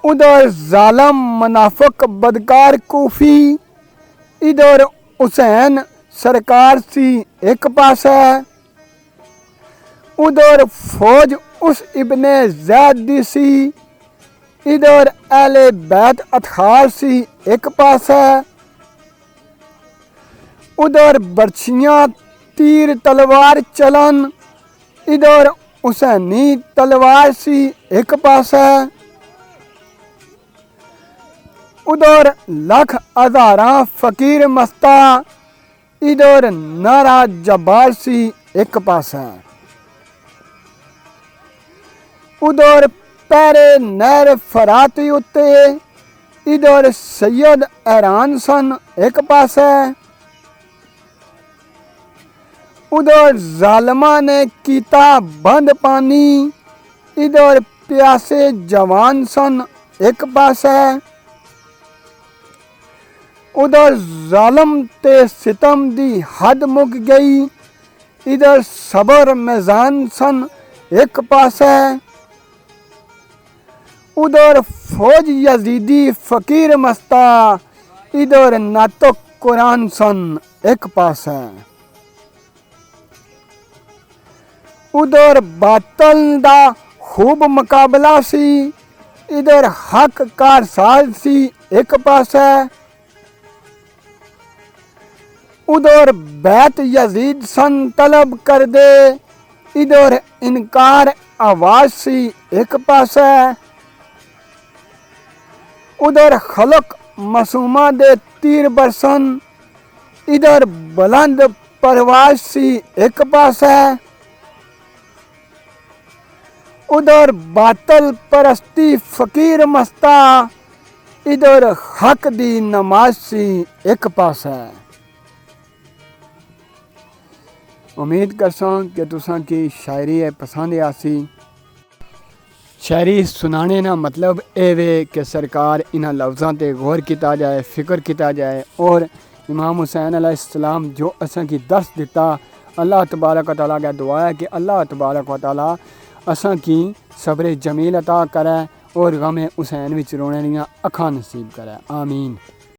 उधर जालम मुनाफिक बदकार कूफी, इधर हुसैन सरकार सी एक पासा, उधर फौज उस इब्ने ज़ैद दी सी, इधर अहले बैत अतहार सी एक पासा, उधर बर्छियाँ तीर तलवार चलन, इधर हुसैनी तलवार सी एक पासा, उधर लख हज़ारा फ़कीर मस्ता, इधर नारा जब्बार सी एक पासा, उधर पैरे नहर फराती उत्ते, इधर सैयद हैरान सन एक पासा, उधर जालमा ने कीता बंद पानी, इधर प्यासे जवान सन एक पासा, उधर जालम ते सितम दी हद मुक गई, इधर सबर मैजान सन एक पासा, उधर फौज यजीदी फ़कीर मस्ता, इधर नातक कुरान सन एक पासा, उधर बातल दा खूब मुकाबला सी, इधर हक कारसाज सी एक पासा, उधर बैत यजीद सन तलब कर दे, इधर इनकार आवाज सी एक पासा, उधर खलक मसूमा दे तीर बरसन, इधर बुलंद परवाज सी एक पासा, उधर बातल परस्ती फ़कीर मस्ता, इधर हक दी नमाज सी एक पासा। उम्मीद करसा कि तुसां की शायरी है पसंद आसी। शायरी सुनाने ना मतलब ये वे कि सरकार इन्हां लफ्ज़ां ते गौर किया जाए, फ़िक्र किया जाए और इमाम हुसैन अलैहिस्सलाम जो असां की दर्स दिता, अल्लाह तबारक व तआला का दुआ है कि अल्लाह तबारक व तआला असां की सब्र जमील अता करे और गमे हुसैन विच रोने दियां अखां नसीब करे। आमीन।